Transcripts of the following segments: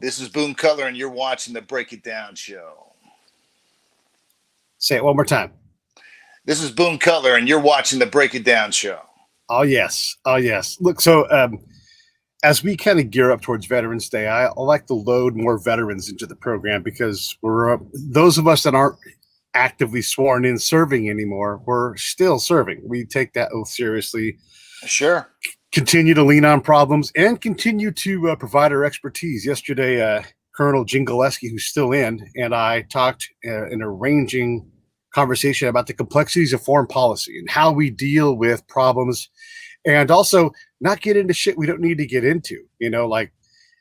This is Boone Cutler, and you're watching the Break It Down show. Say it one more time. This is Boone Cutler, and you're watching the Break It Down show. Oh, yes. Oh, yes. Look, so as we kind of gear up towards Veterans Day, I like to load more veterans into the program because we're those of us that aren't actively sworn in serving anymore, we're still serving. We take that oath seriously. Sure. Continue to lean on problems and continue to provide our expertise. Yesterday, Colonel Jingaleski, who's still in, and I talked in a ranging conversation about the complexities of foreign policy and how we deal with problems, and also not get into shit we don't need to get into. Like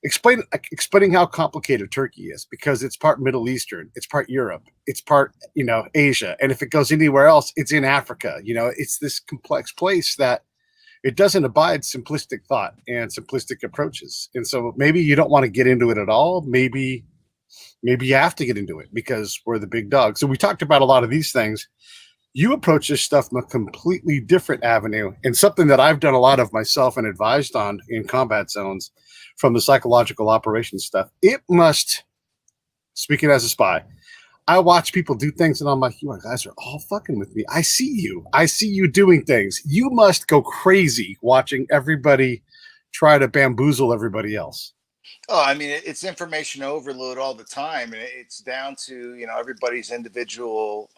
explaining how complicated Turkey is, because it's part Middle Eastern, it's part Europe, it's part Asia, and if it goes anywhere else, it's in Africa. It's this complex place that it doesn't abide simplistic thought and simplistic approaches. And so maybe you don't want to get into it at all. Maybe you have to get into it because we're the big dog. So we talked about a lot of these things. You approach this stuff from a completely different avenue, and something that I've done a lot of myself and advised on in combat zones from the psychological operations stuff. It must, speaking as a spy, I watch people do things and I'm like, you guys are all fucking with me. I see you doing things. You must go crazy watching everybody try to bamboozle everybody else. Oh, I mean, it's information overload all the time, and it's down to everybody's individual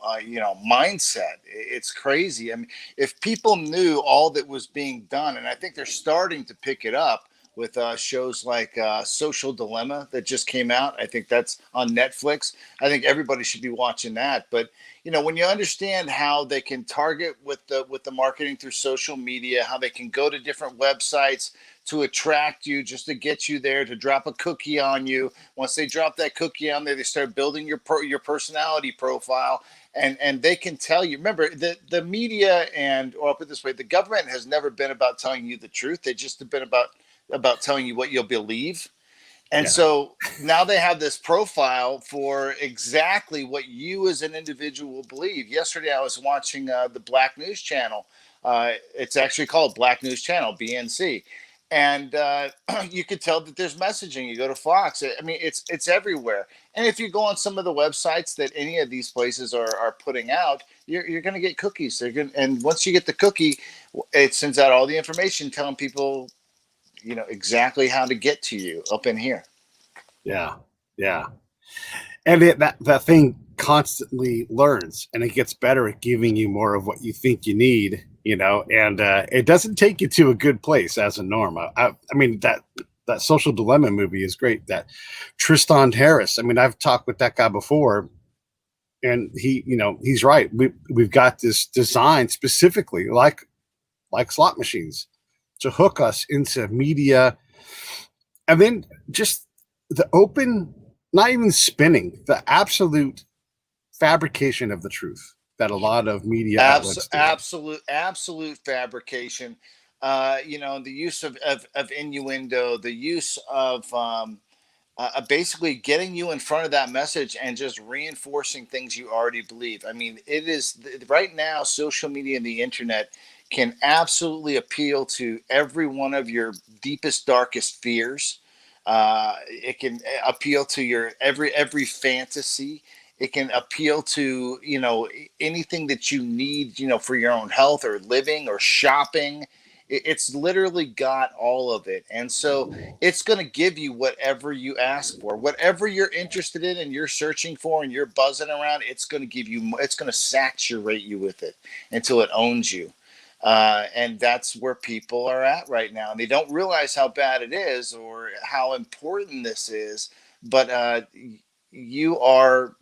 mindset. It's crazy. I mean, if people knew all that was being done, and I think they're starting to pick it up with shows like Social Dilemma that just came out. I think that's on Netflix. I think everybody should be watching that. But when you understand how they can target with the marketing through social media, how they can go to different websites to attract you, just to get you there, to drop a cookie on you. Once they drop that cookie on there, they start building your personality profile, and they can tell you. Remember, the media, or I'll put it this way: the government has never been about telling you the truth. They just have been about telling you what you'll believe. And so now they have this profile for exactly what you as an individual believe. Yesterday, I was watching the Black News Channel. It's actually called Black News Channel, BNC. And you could tell that there's messaging. You go to Fox. I mean, it's everywhere. And if you go on some of the websites that any of these places are putting out, you're going to get cookies. And once you get the cookie, it sends out all the information telling people exactly how to get to you up in here. Yeah. And that thing constantly learns, and it gets better at giving you more of what you think you need, and it doesn't take you to a good place as a norm. I mean, that Social Dilemma movie is great. That Tristan Harris, I mean, I've talked with that guy before, and he's right. We've got this design specifically like slot machines to hook us into media, and then just the open, not even spinning, the absolute fabrication of the truth that a lot of media outlets do. Absolute fabrication. The use of innuendo, the use of basically getting you in front of that message and just reinforcing things you already believe. I mean, it is right now, social media and the internet can absolutely appeal to every one of your deepest, darkest fears. It can appeal to your every fantasy. It can appeal to anything that you need for your own health or living or shopping. It's literally got all of it, and so it's going to give you whatever you ask for, whatever you're interested in and you're searching for and you're buzzing around. It's going to give you. It's going to saturate you with it until it owns you. And that's where people are at right now. And they don't realize how bad it is or how important this is. But you are,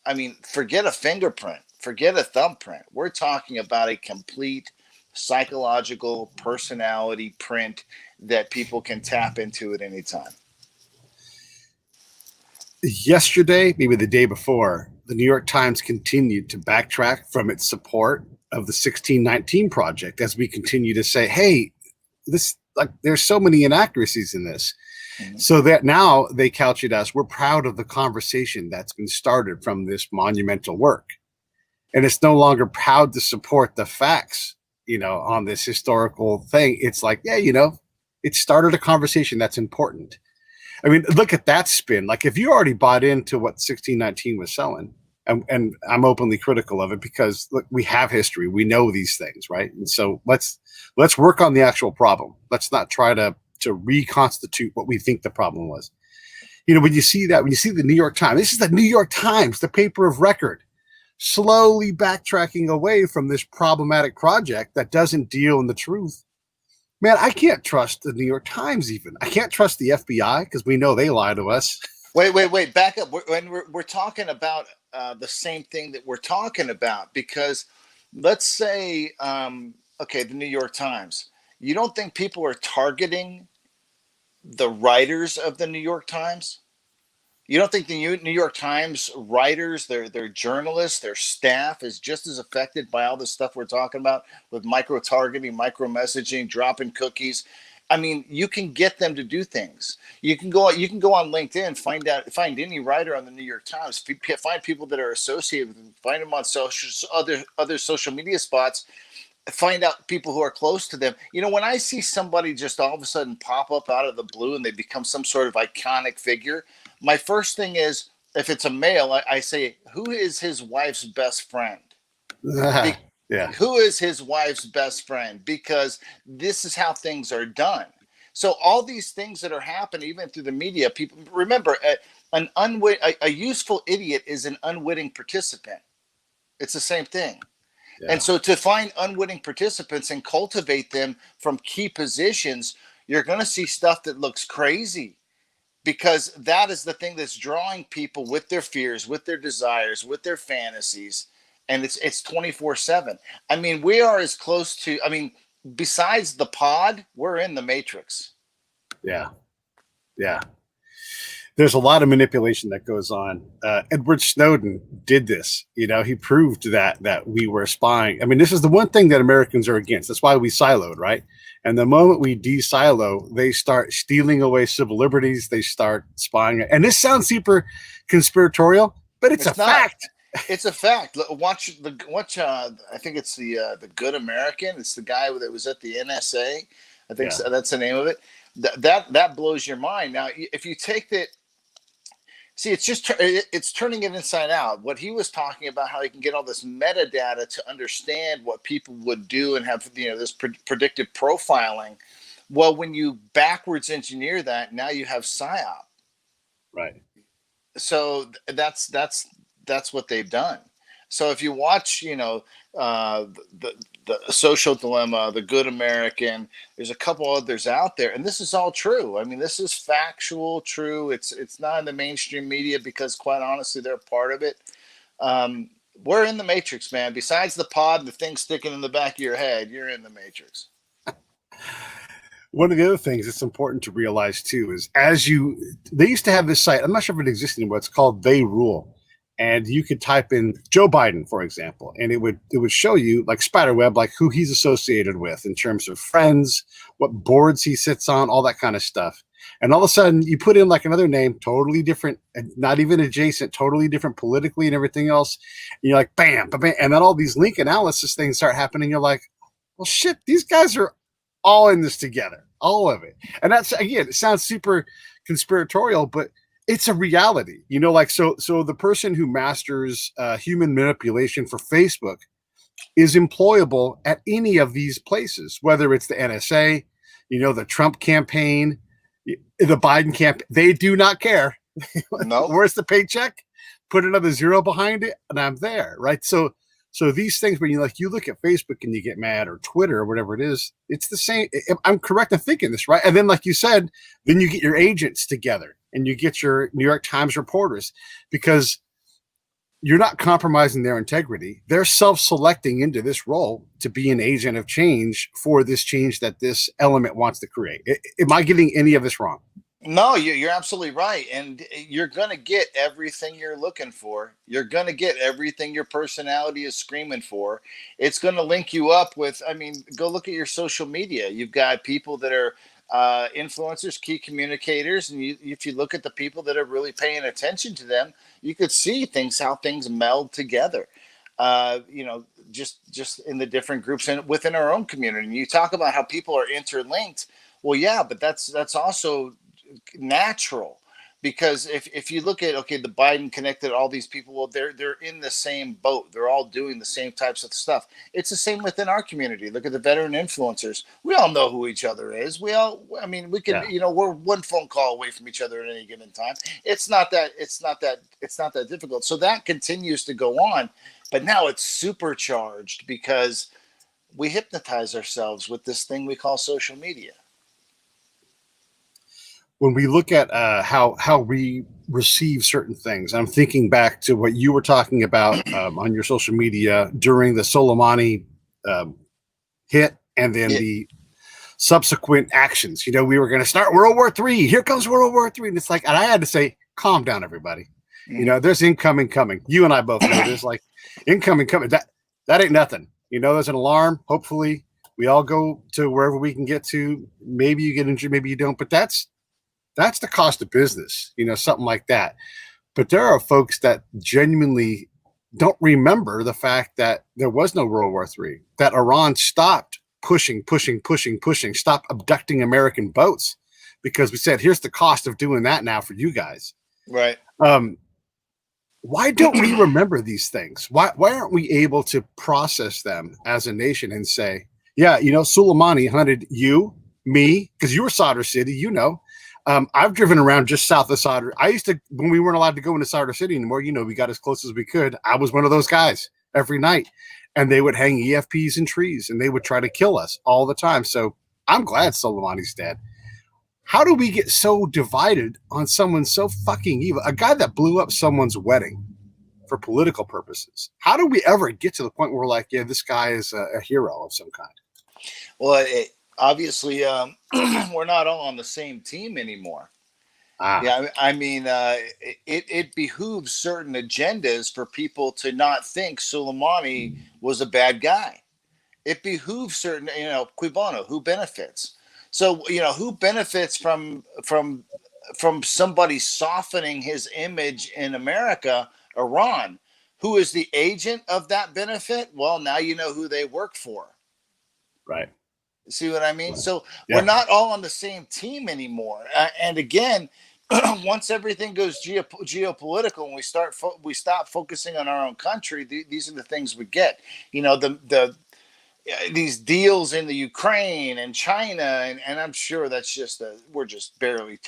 I mean, forget a fingerprint, forget a thumbprint. We're talking about a complete psychological personality print that people can tap into at any time. Yesterday, maybe the day before, the New York Times continued to backtrack from its support of the 1619 project as we continue to say, hey, there's so many inaccuracies in this. Mm-hmm. So that now they couch it as, we're proud of the conversation that's been started from this monumental work. And it's no longer proud to support the facts, on this historical thing. It's like, it started a conversation that's important. I mean, look at that spin. Like if you already bought into what 1619 was selling, and I'm openly critical of it because look, we have history, we know these things, right? And so let's work on the actual problem. Let's not try to reconstitute what we think the problem was. You know, when you see the New York Times, this is the New York Times, the paper of record, slowly backtracking away from this problematic project that doesn't deal in the truth. Man, I can't trust the New York Times even. I can't trust the FBI because we know they lie to us. Wait, back up. We're talking about the same thing that we're talking about, because let's say, okay, the New York Times. You don't think people are targeting the writers of the New York Times? You don't think the New York Times writers, their journalists, their staff is just as affected by all this stuff we're talking about with micro targeting, micro messaging, dropping cookies? I mean, you can get them to do things. You can go on LinkedIn, find any writer on the New York Times, find people that are associated with them, find them on other social media spots, find out people who are close to them. You know, when I see somebody just all of a sudden pop up out of the blue and they become some sort of iconic figure, my first thing is, if it's a male, I say, who is his wife's best friend? Yeah. Who is his wife's best friend? Because this is how things are done. So all these things that are happening, even through the media, people remember, a useful idiot is an unwitting participant. It's the same thing. Yeah. And so to find unwitting participants and cultivate them from key positions, you're going to see stuff that looks crazy, because that is the thing that's drawing people with their fears, with their desires, with their fantasies. And it's 24/7. I mean, we are as close to, I mean, besides the pod, we're in the matrix. Yeah. Yeah. There's a lot of manipulation that goes on. Edward Snowden did this. You know, he proved that we were spying. I mean, this is the one thing that Americans are against. That's why we siloed, right? And the moment we de-silo, they start stealing away civil liberties. They start spying. And this sounds super conspiratorial, but it's a fact. It's a fact. Watch. I think it's the Good American. It's the guy that was at the NSA. I think that's the name of it. That blows your mind. Now, if you take that. See, it's turning it inside out. What he was talking about, how he can get all this metadata to understand what people would do and have, you know, this predictive profiling. Well, when you backwards engineer that, now you have psyop. Right. So that's what they've done. So if you watch, you know, the Social Dilemma, the Good American, there's a couple others out there, and this is all true. I mean, this is factual, true. It's not in the mainstream media because, quite honestly, they're part of it. We're in the matrix, man. Besides the pod and the thing sticking in the back of your head, you're in the matrix. One of the other things that's important to realize too is they used to have this site. I'm not sure if it exists anymore. It's called They Rule. And you could type in Joe Biden, for example, and it would show you like spiderweb, like who he's associated with in terms of friends, what boards he sits on, all that kind of stuff. And all of a sudden you put in like another name, totally different, not even adjacent, totally different politically and everything else. And you're like, bam, bam, bam. And then all these link analysis things start happening. You're like, well, shit, these guys are all in this together, all of it. And that's, again, it sounds super conspiratorial, but it's a reality, you know, like, so the person who masters human manipulation for Facebook is employable at any of these places, whether it's the NSA, you know, the Trump campaign, the Biden camp. They do not care. No. Where's the paycheck? Put another zero behind it and I'm there. Right. So these things, when you look at Facebook and you get mad, or Twitter or whatever it is, it's the same. I'm correct in thinking this, right? And then, like you said, then you get your agents together and you get your New York Times reporters, because you're not compromising their integrity. They're self-selecting into this role to be an agent of change for this change that this element wants to create. Am I getting any of this wrong? No, you're absolutely right. And you're going to get everything you're looking for. You're going to get everything your personality is screaming for. It's going to link you up with, I mean, go look at your social media. You've got people that are influencers, key communicators. And if you look at the people that are really paying attention to them, you could see how things meld together. You know, just in the different groups and within our own community. And you talk about how people are interlinked. Well, yeah, but that's also natural. Because if you look at, okay, the Biden connected all these people, well, they're in the same boat. They're all doing the same types of stuff. It's the same within our community. Look at the veteran influencers. We all know who each other is. We all, I mean, we can, Yeah. we're one phone call away from each other at any given time. It's not that difficult. So that continues to go on, but now it's supercharged because we hypnotize ourselves with this thing we call social media. When we look at how we receive certain things, I'm thinking back to what you were talking about on your social media during the Soleimani hit, and then Yeah. the subsequent actions. We were going to start World War III. Here comes World War III, and it's like, and I had to say, calm down, everybody. There's incoming coming. You and I both know this. Like, incoming coming. That ain't nothing. There's an alarm. Hopefully, we all go to wherever we can get to. Maybe you get injured, maybe you don't. But that's the cost of business. Something like that. But there are folks that genuinely don't remember the fact that there was no World War III. That Iran stopped pushing, stop abducting American boats, because we said, here's the cost of doing that now for you guys. Right. Why don't we remember these things? Why aren't we able to process them as a nation and say, yeah, Soleimani hunted you, me, because you were Sadr City, I've driven around just south of Sadr. I used to, when we weren't allowed to go into Sadr City anymore, we got as close as we could. I was one of those guys every night. And they would hang EFPs in trees, and they would try to kill us all the time. So I'm glad Soleimani's dead. How do we get so divided on someone so fucking evil? A guy that blew up someone's wedding for political purposes. How do we ever get to the point where we're like, yeah, this guy is a hero of some kind? Well, obviously, we're not all on the same team anymore. Yeah, I mean, it behooves certain agendas for people to not think Soleimani was a bad guy. It behooves certain, cui bono, who benefits. So, who benefits from somebody softening his image in America? Iran. Who is the agent of that benefit? Well, now you know who they work for. Right. See what I mean? So Yeah. we're not all on the same team anymore. And again, once everything goes geopolitical and we stop focusing on our own country, these are the things we get. These deals in the Ukraine and China, and I'm sure that's just we're just barely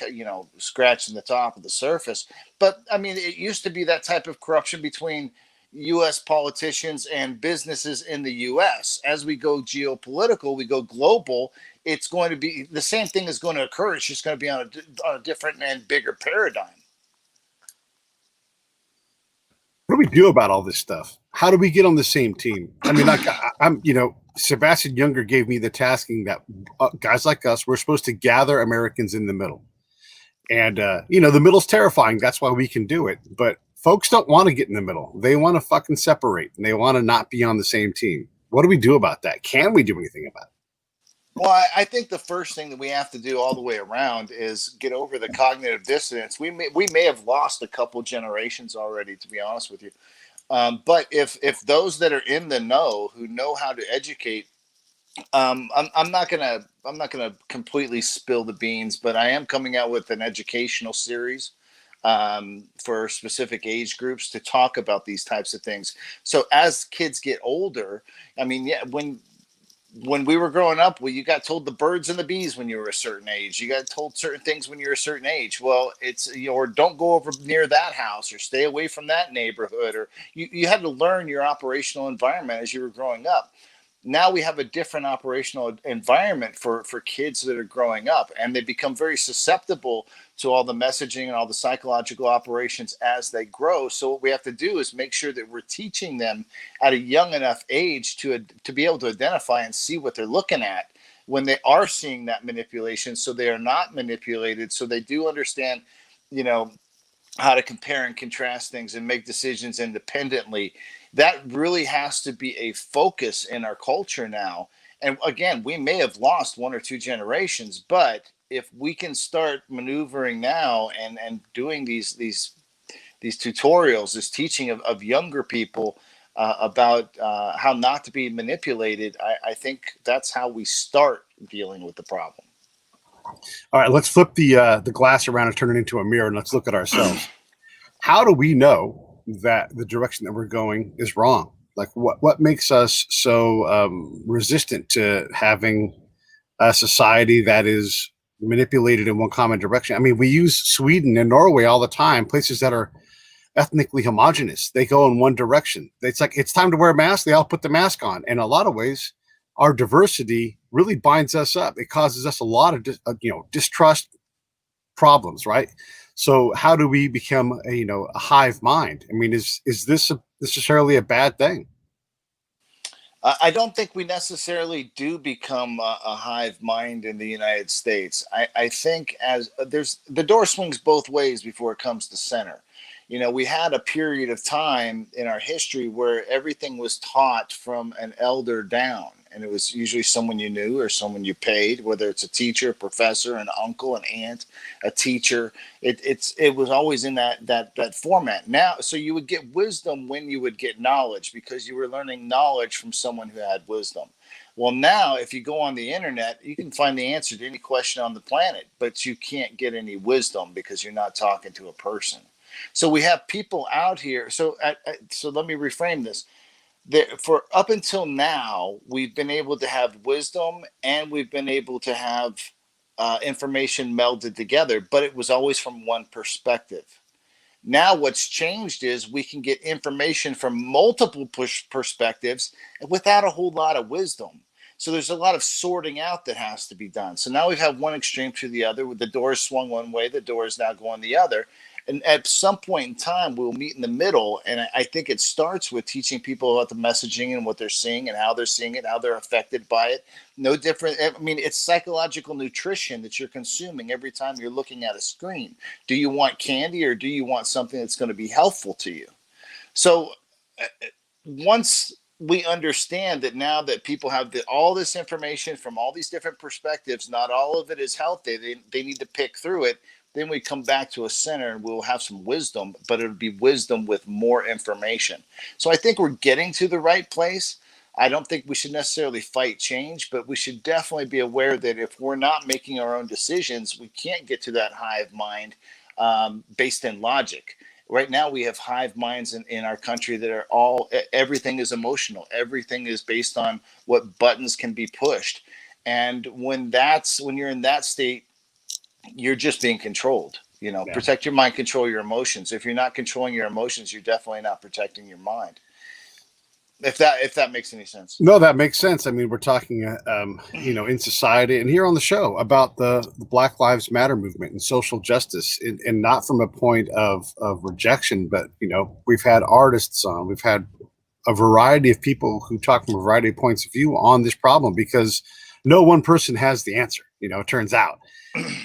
scratching the top of the surface. But I mean, it used to be that type of corruption between U.S. politicians and businesses in the U.S. As we go geopolitical, we go global. It's going to be the same thing is going to occur. It's just going to be on a different and bigger paradigm. What do we do about all this stuff? How do we get on the same team? I mean, I'm, Sebastian Younger gave me the tasking that guys like us, we're supposed to gather Americans in the middle. And, the middle's terrifying. That's why we can do it. But folks don't want to get in the middle. They want to fucking separate, and they want to not be on the same team. What do we do about that? Can we do anything about it? Well, I think the first thing that we have to do all the way around is get over the cognitive dissonance. We may have lost a couple generations already, to be honest with you. But if those that are in the know, who know how to educate, I'm not gonna completely spill the beans, but I am coming out with an educational series for specific age groups to talk about these types of things. So as kids get older, I mean, yeah, when we were growing up, well, you got told the birds and the bees when you were a certain age. You got told certain things when you're a certain age. Well, it's or don't go over near that house, or stay away from that neighborhood, or you had to learn your operational environment as you were growing up. Now we have a different operational environment for kids that are growing up, and they become very susceptible to all the messaging and all the psychological operations as they grow. So what we have to do is make sure that we're teaching them at a young enough age to be able to identify and see what they're looking at when they are seeing that manipulation, so they are not manipulated, so they do understand, you know, how to compare and contrast things and make decisions independently. That really has to be a focus in our culture now. And again, we may have lost one or two generations, but if we can start maneuvering now and doing these tutorials, this teaching of younger people about how not to be manipulated, I think that's how we start dealing with the problem. All right, let's flip the glass around and turn it into a mirror, and let's look at ourselves. How do we know that the direction that we're going is wrong? Like, what makes us so resistant to having a society that is manipulated in one common direction? I mean, we use Sweden and Norway all the time, places that are ethnically homogenous. They go in one direction. It's like it's time to wear a mask. They all put the mask on. And in a lot of ways, our diversity really binds us up. It causes us a lot of distrust problems, right? So how do we become a hive mind? I mean, is this necessarily a bad thing? I don't think we necessarily do become a hive mind in the United States. I think as there's the door swings both ways before it comes to center. We had a period of time in our history where everything was taught from an elder down, and it was usually someone you knew or someone you paid, whether it's a teacher, a professor, an uncle, an aunt, a teacher. It was always in that format. Now, so you would get wisdom when you would get knowledge because you were learning knowledge from someone who had wisdom. Well, now if you go on the internet, you can find the answer to any question on the planet, but you can't get any wisdom because you're not talking to a person. So we have people out here. So let me reframe this. For up until now, we've been able to have wisdom and we've been able to have information melded together, but it was always from one perspective. Now, what's changed is we can get information from multiple perspectives without a whole lot of wisdom. So there's a lot of sorting out that has to be done. So now we've had one extreme to the other. With the doors swung one way, the door is now going the other. And at some point in time, we'll meet in the middle. And I think it starts with teaching people about the messaging and what they're seeing and how they're seeing it, how they're affected by it. No different. I mean, it's psychological nutrition that you're consuming every time you're looking at a screen. Do you want candy or do you want something that's going to be helpful to you? So once we understand that now that people have all this information from all these different perspectives, not all of it is healthy. They need to pick through it. Then we come back to a center and we'll have some wisdom, but it'll be wisdom with more information. So I think we're getting to the right place. I don't think we should necessarily fight change, but we should definitely be aware that if we're not making our own decisions, we can't get to that hive mind based in logic. Right now, we have hive minds in our country that are everything is emotional. Everything is based on what buttons can be pushed. And when you're in that state, you're just being controlled. Yeah. Protect your mind, control your emotions. If you're not controlling your emotions, you're definitely not protecting your mind. If that makes any sense. No, that makes sense. I mean, we're talking, in society and here on the show about the Black Lives Matter movement and social justice, and not from a point of rejection, but we've had artists on, we've had a variety of people who talk from a variety of points of view on this problem because no one person has the answer. It turns out.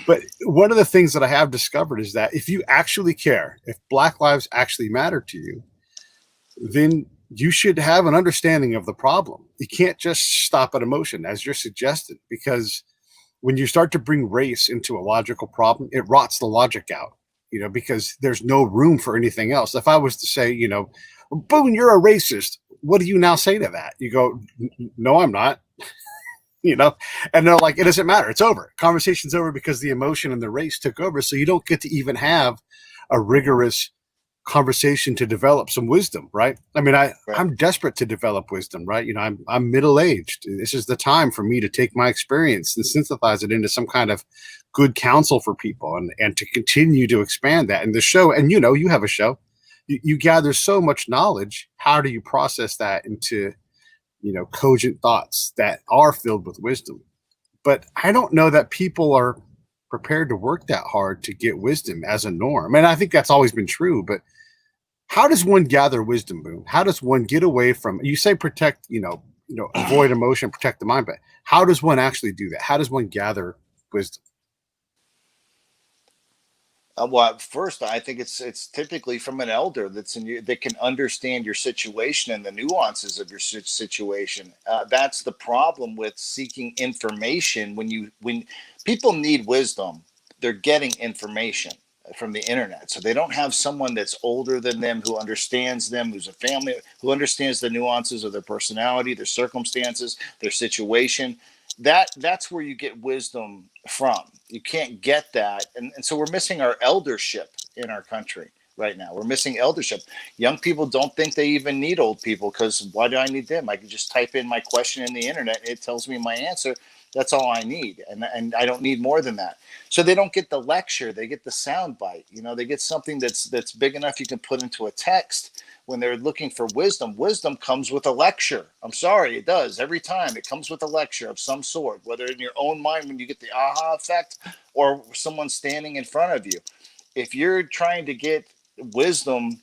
But one of the things that I have discovered is that if you actually care, if Black lives actually matter to you, then you should have an understanding of the problem. You can't just stop at emotion, as you're suggested, because when you start to bring race into a logical problem, it rots the logic out, because there's no room for anything else. If I was to say, Boone, you're a racist, what do you now say to that? You go, no, I'm not. And they're like, it doesn't matter. It's over. Conversation's over because the emotion and the race took over. So you don't get to even have a rigorous conversation to develop some wisdom, right? I mean, I'm desperate to develop wisdom, right? I'm middle-aged. This is the time for me to take my experience and synthesize it into some kind of good counsel for people and to continue to expand that. And the show, and you have a show, you gather so much knowledge. How do you process that into cogent thoughts that are filled with wisdom? But I don't know that people are prepared to work that hard to get wisdom as a norm. And I think that's always been true, but how does one gather wisdom, Boone? How does one get away from, you say protect, avoid emotion, protect the mind, but how does one actually do that? How does one gather wisdom? Well, first, I think it's typically from an elder that can understand your situation and the nuances of your situation. That's the problem with seeking information. When people need wisdom, they're getting information from the internet. So they don't have someone that's older than them who understands them, who's a family, who understands the nuances of their personality, their circumstances, their situation. That's where you get wisdom from. You can't get that, and so we're missing our eldership in our country right now. We're missing eldership. Young people don't think they even need old people, because why do I need them? I can just type in my question in the internet, it tells me my answer. That's all I need, and I don't need more than that. So they don't get the lecture, they get the sound bite. They get something that's big enough you can put into a text. When they're looking for wisdom, wisdom comes with a lecture. I'm sorry, it does. Every time it comes with a lecture of some sort, whether in your own mind when you get the aha effect, or someone standing in front of you. If you're trying to get wisdom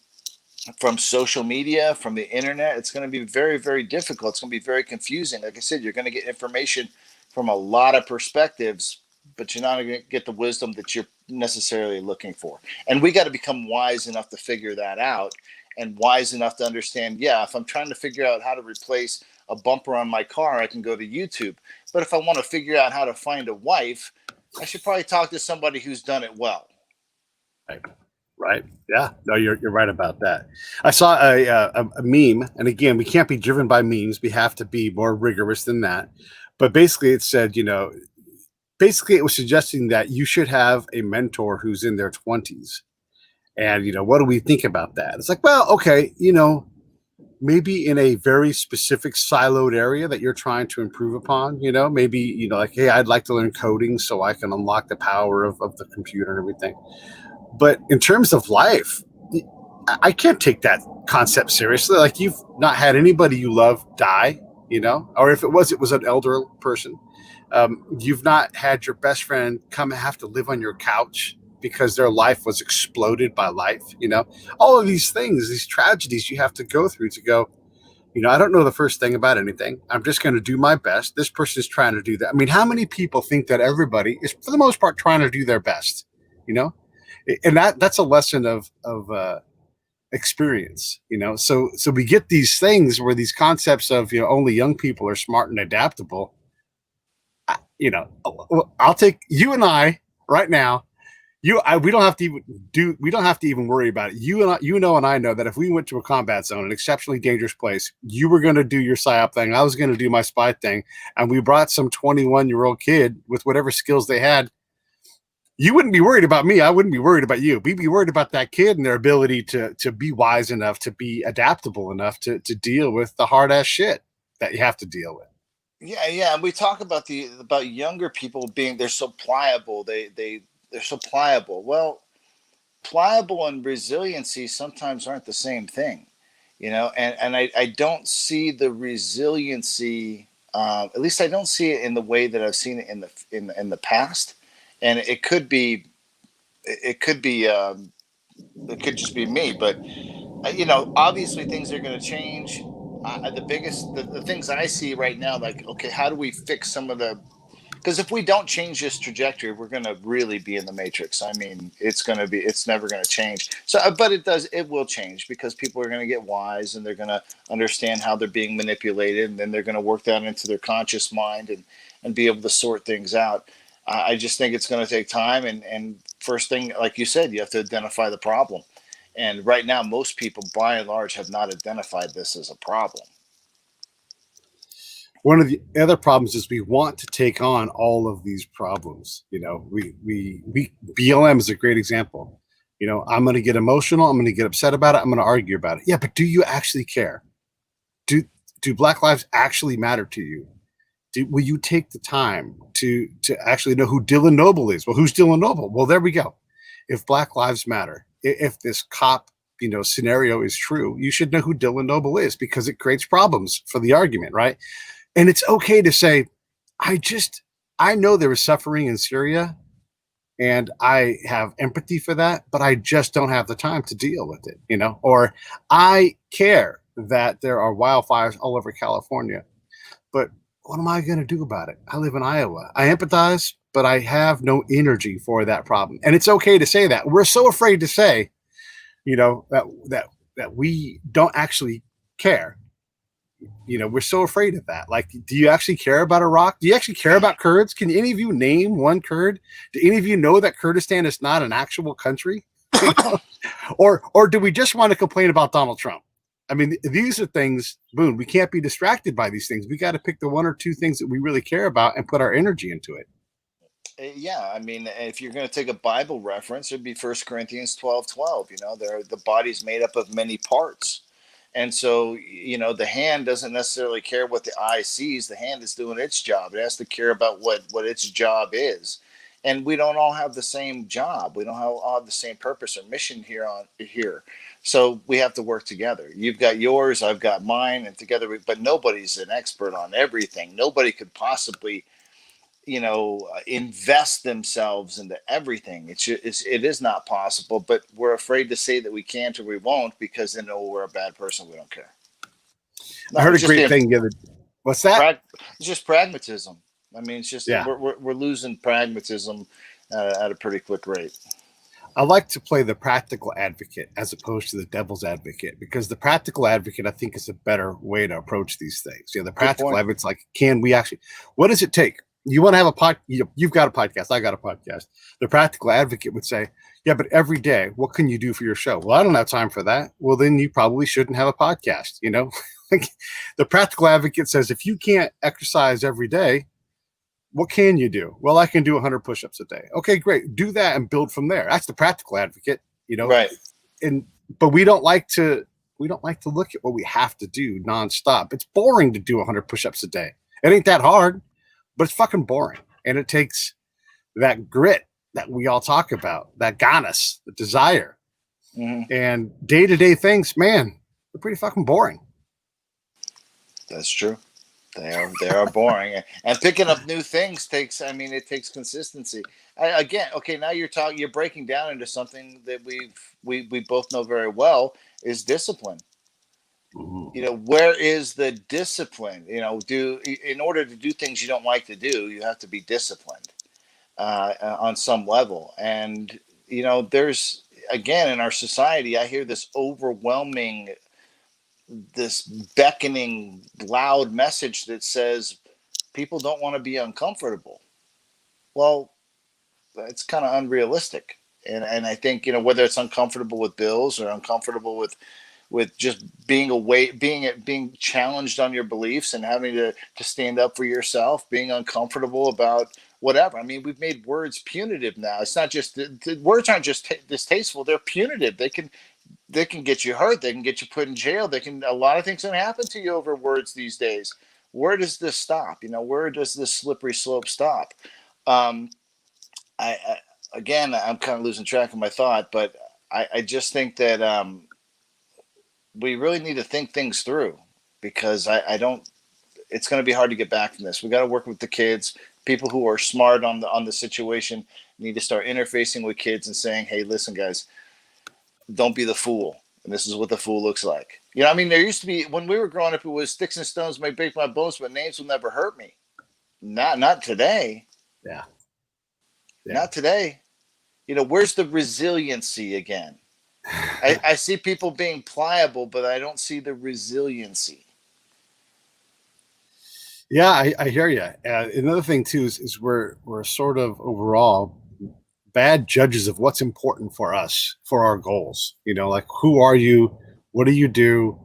from social media, from the internet, it's going to be very, very difficult. It's going to be very confusing. Like I said, you're going to get information from a lot of perspectives, but you're not going to get the wisdom that you're necessarily looking for. And we got to become wise enough to figure that out, and wise enough to understand, yeah, if I'm trying to figure out how to replace a bumper on my car, I can go to YouTube. But if I want to figure out how to find a wife, I should probably talk to somebody who's done it well. Right. Yeah. No, you're right about that. I saw a meme, and again, we can't be driven by memes. We have to be more rigorous than that. But basically, it said, basically it was suggesting that you should have a mentor who's in their 20s. And, what do we think about that? It's like, well, okay, maybe in a very specific siloed area that you're trying to improve upon, maybe, like, hey, I'd like to learn coding so I can unlock the power of the computer and everything. But in terms of life, I can't take that concept seriously. Like, you've not had anybody you love die, or if it was an elder person. You've not had your best friend come and have to live on your couch because their life was exploded by life. All of these things, these tragedies you have to go through to go, I don't know the first thing about anything. I'm just going to do my best. This person is trying to do that. I mean, how many people think that everybody is, for the most part, trying to do their best, and that's a lesson of experience, so we get these things where these concepts of, only young people are smart and adaptable. I'll take you and I right now. We don't have to even worry about it. You and I know that if we went to a combat zone, an exceptionally dangerous place, you were going to do your PSYOP thing. I was going to do my spy thing. And we brought some 21-year-old kid with whatever skills they had. You wouldn't be worried about me. I wouldn't be worried about you. We'd be worried about that kid and their ability to be wise enough, to be adaptable enough to deal with the hard ass shit that you have to deal with. Yeah. And we talk about younger people they're so pliable. They're so pliable. Well, pliable and resiliency sometimes aren't the same thing, and I don't see the resiliency, at least I don't see it in the way that I've seen it in the past. And it could just be me, but obviously things are going to change. The things I see right now, like, okay, how do we fix some of because if we don't change this trajectory, we're going to really be in the matrix. I mean, it's never going to change. So, but it will change, because people are going to get wise, and they're going to understand how they're being manipulated, and then they're going to work that into their conscious mind, and be able to sort things out. I just think it's going to take time. And first thing, like you said, you have to identify the problem. And right now, most people, by and large, have not identified this as a problem. One of the other problems is we want to take on all of these problems. We BLM is a great example. I'm going to get emotional. I'm going to get upset about it. I'm going to argue about it. Yeah, but do you actually care? Do Black lives actually matter to you? Will you take the time to actually know who Dylan Noble is? Well, who's Dylan Noble? Well, there we go. If Black lives matter, if this cop, scenario is true, you should know who Dylan Noble is, because it creates problems for the argument, right? And it's okay to say, I know there is suffering in Syria, and I have empathy for that, but I just don't have the time to deal with it, or I care that there are wildfires all over California, but what am I going to do about it? I live in Iowa. I empathize, but I have no energy for that problem. And it's okay to say that. We're so afraid to say, that we don't actually care. We're so afraid of that. Like, do you actually care about Iraq? Do you actually care about Kurds? Can any of you name one Kurd? Do any of you know that Kurdistan is not an actual country? Or do we just want to complain about Donald Trump? I mean, these are things, Boone, we can't be distracted by these things. We got to pick the one or two things that we really care about and put our energy into it. Yeah, I mean, if you're going to take a Bible reference, it'd be First Corinthians 12:12. You know, the body's made up of many parts. And so, the hand doesn't necessarily care what the eye sees. The hand is doing its job. It has to care about what its job is. And we don't all have the same job. We don't all have the same purpose or mission here. So we have to work together. You've got yours, I've got mine, and together. But nobody's an expert on everything. Nobody could possibly, invest themselves into everything. It is not possible, but we're afraid to say that we can't or we won't because they know we're a bad person. We don't care. No, I heard a great thing the other. What's that? It's just pragmatism. I mean, it's just yeah. we're losing pragmatism at a pretty quick rate. I like to play the practical advocate as opposed to the devil's advocate, because the practical advocate, I think, is a better way to approach these things. The practical advocate's like, can we actually? What does it take? You want to have a pod? You've got a podcast. I got a podcast. The practical advocate would say, yeah, but every day, what can you do for your show? Well, I don't have time for that. Well, then you probably shouldn't have a podcast. The practical advocate says, if you can't exercise every day, what can you do? Well, I can do 100 push-ups a day. Okay, great. Do that and build from there. That's the practical advocate, Right. But we don't like to look at what we have to do nonstop. It's boring to do 100 push-ups a day. It ain't that hard, but it's fucking boring. And it takes that grit that we all talk about, that gonus, the desire. Mm-hmm. And day-to-day things, man, they're pretty fucking boring. That's true. They are boring, and picking up new things takes consistency. Now you're breaking down into something that we both know very well is discipline. Mm-hmm. Where is the discipline? In order to do things you don't like to do, you have to be disciplined on some level. And there's, again, in our society, I hear this beckoning loud message that says people don't want to be uncomfortable. Well, it's kind of unrealistic. And I think, whether it's uncomfortable with bills or uncomfortable with just being challenged on your beliefs and having to stand up for yourself, being uncomfortable about whatever. I mean, we've made words punitive now. It's not just the words aren't just distasteful. They're punitive. They can get you hurt. They can get you put in jail. A lot of things can happen to you over words these days. Where does this stop? Where does this slippery slope stop? I'm kind of losing track of my thought, but I just think that we really need to think things through, because it's going to be hard to get back from this. We got to work with the kids. People who are smart on the situation need to start interfacing with kids and saying, hey, listen, guys, don't be the fool. And this is what the fool looks like. There used to be, when we were growing up, it was sticks and stones may break my bones, but names will never hurt me. Not today. Yeah. Not today. Where's the resiliency again? I see people being pliable, but I don't see the resiliency. Yeah, I hear you. Another thing too is we're sort of overall bad judges of what's important for us, for our goals. Like, who are you? What do you do?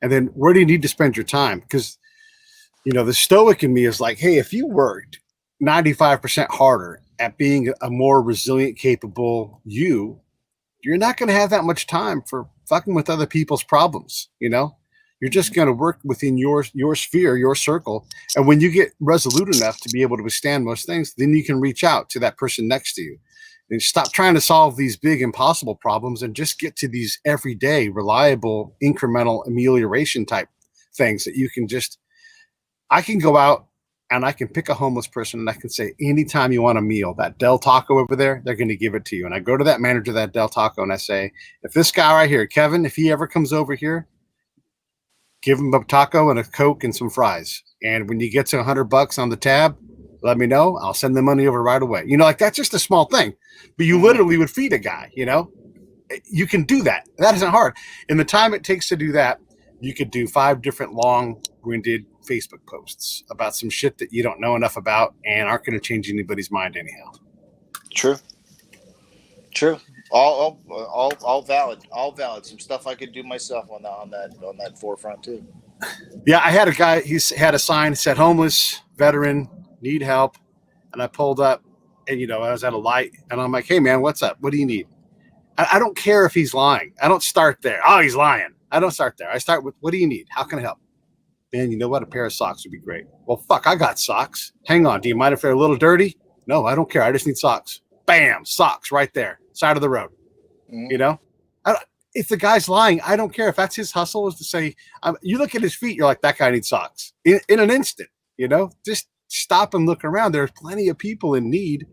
And then where do you need to spend your time? Because, the stoic in me is like, hey, if you worked 95% harder at being a more resilient, capable you're not going to have that much time for fucking with other people's problems. You're just going to work within your sphere, your circle. And when you get resolute enough to be able to withstand most things, then you can reach out to that person next to you. And stop trying to solve these big impossible problems and just get to these everyday, reliable, incremental amelioration type things that you can I can go out and I can pick a homeless person and I can say, anytime you want a meal, that Del Taco over there, they're going to give it to you. And I go to that manager of that Del Taco and I say, if this guy right here, Kevin, if he ever comes over here, give him a taco and a Coke and some fries. And when you get to $100 on the tab, let me know. I'll send the money over right away. That's just a small thing, but you literally would feed a guy. You can do that. That isn't hard. In the time it takes to do that, you could do 5 different long-winded Facebook posts about some shit that you don't know enough about and aren't going to change anybody's mind anyhow. True. all valid. Some stuff I could do myself on that forefront too. Yeah, I had a guy. Had a sign that said "homeless veteran need help," and I pulled up, and I was at a light, and I'm like, "Hey, man, what's up? What do you need?" I don't care if he's lying. I don't start there. Oh, he's lying. I don't start there. I start with, "What do you need? How can I help?" Man, you know what? A pair of socks would be great. Well, fuck, I got socks. Hang on. Do you mind if they're a little dirty? No, I don't care. I just need socks. Bam, socks right there, side of the road. Mm-hmm. You know, if the guy's lying, I don't care. If that's his hustle is to say, you look at his feet, you're like, that guy needs socks in an instant. Just stop and look around. There's plenty of people in need.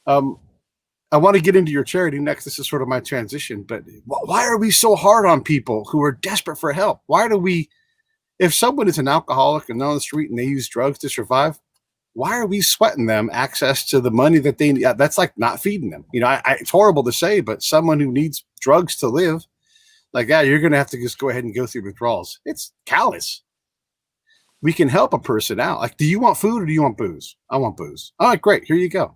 I want to get into your charity next. This is sort of my transition, but why are we so hard on people who are desperate for help? Why do we, if someone is an alcoholic and they're on the street and they use drugs to survive, why are we sweating them access to the money that they need? That's like not feeding them. It's horrible to say, but someone who needs drugs to live, like, yeah, you're going to have to just go ahead and go through withdrawals. It's callous. We can help a person out. Like, do you want food or do you want booze? I want booze. All right, great. Here you go.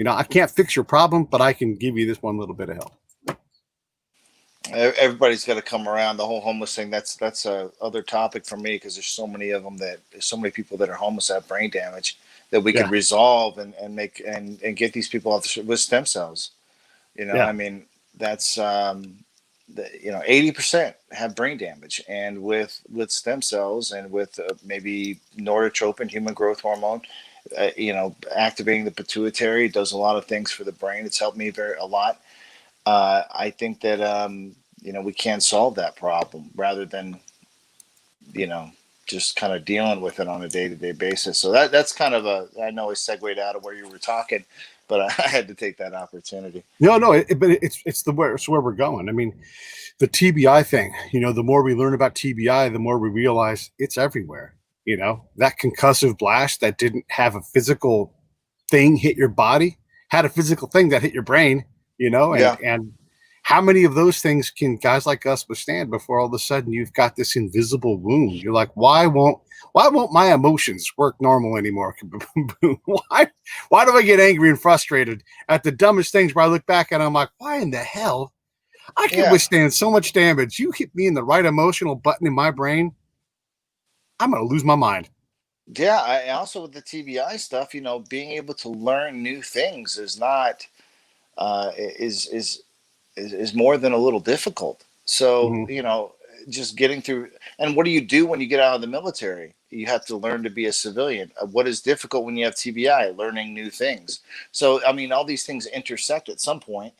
I can't fix your problem, but I can give you this one little bit of help. Everybody's got to come around. The whole homeless thing, that's a other topic for me, because there's so many of them, that there's so many people that are homeless that have brain damage, that we could resolve and make and get these people off with stem cells. I mean, that's 80% have brain damage, and with stem cells and with maybe norepinephrine, human growth hormone, activating the pituitary, does a lot of things for the brain. It's helped me a lot. I think that we can solve that problem rather than just kind of dealing with it on a day-to-day basis. So that's kind of I know I segued out of where you were talking, but I had to take that opportunity. No, but it's where we're going. I mean, the TBI thing. The more we learn about TBI, the more we realize it's everywhere. That concussive blast that didn't have a physical thing hit your body, had a physical thing that hit your brain. And how many of those things can guys like us withstand before all of a sudden you've got this invisible wound? You're like, why won't my emotions work normal anymore? Why do I get angry and frustrated at the dumbest things where I look back and I'm like, why in the hell? I can withstand so much damage. You hit me in the right emotional button in my brain, I'm going to lose my mind. Yeah, I also, with the TBI stuff, being able to learn new things is not is more than a little difficult. So, just getting through. And what do you do when you get out of the military? You have to learn to be a civilian. What is difficult when you have TBI? Learning new things. So, I mean, all these things intersect at some point,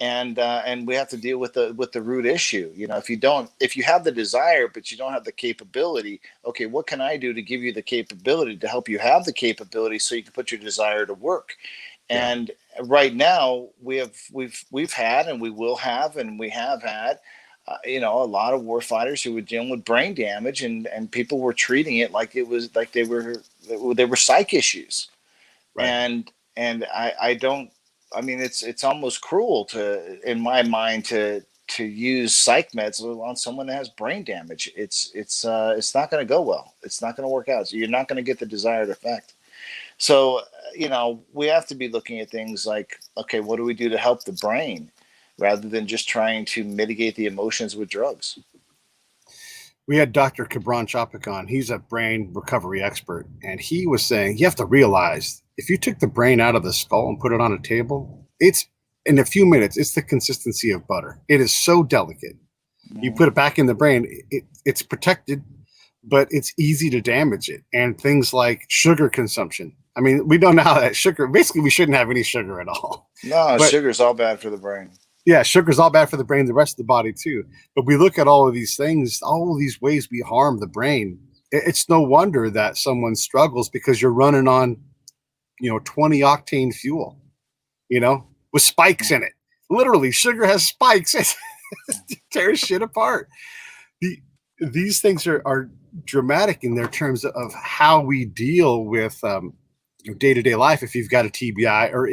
and we have to deal with the root issue. If you have the desire but you don't have the capability, okay, what can I do to give you the capability to help you have the capability so you can put your desire to work? And right now we've had, and we will have, and we have had, a lot of war fighters who were dealing with brain damage, and people were treating it like it was like they were psych issues. Right. And I don't. I mean, it's almost cruel in my mind, to use psych meds on someone that has brain damage. It's not going to go well. It's not going to work out. So you're not going to get the desired effect. So, we have to be looking at things like, okay, what do we do to help the brain, rather than just trying to mitigate the emotions with drugs? We had Dr. Cabran Chopik on. He's a brain recovery expert. And he was saying, you have to realize, if you took the brain out of the skull and put it on a table, it's, in a few minutes, it's the consistency of butter. It is so delicate. Mm-hmm. You put it back in the brain, it's protected, but it's easy to damage it. And things like sugar consumption. I mean, we don't know how that sugar, basically we shouldn't have any sugar at all. No, sugar's all bad for the brain. Yeah, sugar's all bad for the brain, the rest of the body too. But we look at all of these things, all of these ways we harm the brain. It's no wonder that someone struggles, because you're running on, 20 octane fuel, with spikes in it. Literally, sugar has spikes. It tears shit apart. These things are dramatic in their terms of how we deal with day-to-day life. If you've got a TBI, or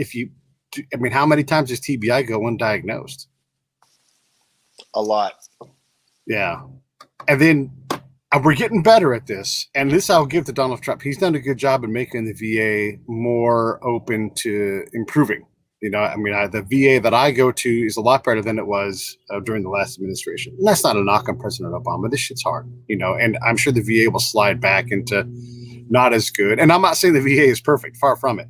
how many times does TBI go undiagnosed? A lot. Yeah. And then we're getting better at this. And this I'll give to Donald Trump. He's done a good job in making the VA more open to improving. I mean, the VA that I go to is a lot better than it was during the last administration. And that's not a knock on President Obama. This shit's hard, and I'm sure the VA will slide back into not as good. And I'm not saying the VA is perfect, far from it.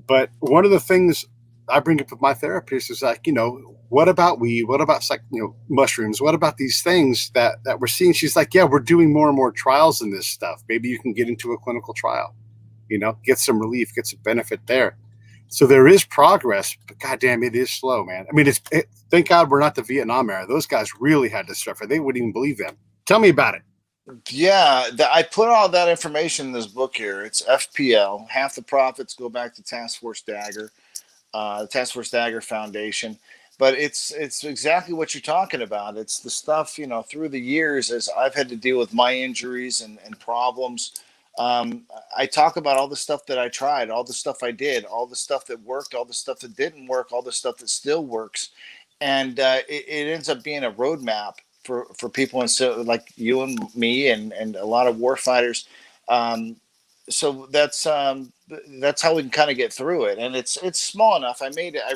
But one of the things I bring up with my therapist is like, what about weed? What about mushrooms? What about these things that we're seeing? She's like, yeah, we're doing more and more trials in this stuff. Maybe you can get into a clinical trial, get some relief, get some benefit there. So there is progress, but goddamn, it is slow, man. I mean, thank God we're not the Vietnam era. Those guys really had to suffer. They wouldn't even believe them. Tell me about it. Yeah, I put all that information in this book here. It's FPL. Half the profits go back to Task Force Dagger, the Task Force Dagger Foundation. But it's exactly what you're talking about. It's the stuff, through the years as I've had to deal with my injuries and problems. I talk about all the stuff that I tried, all the stuff I did, all the stuff that worked, all the stuff that didn't work, all the stuff that still works. And it ends up being a roadmap for people, and so like you and me and a lot of war fighters. Um, so that's how we can kind of get through it, and it's small enough. I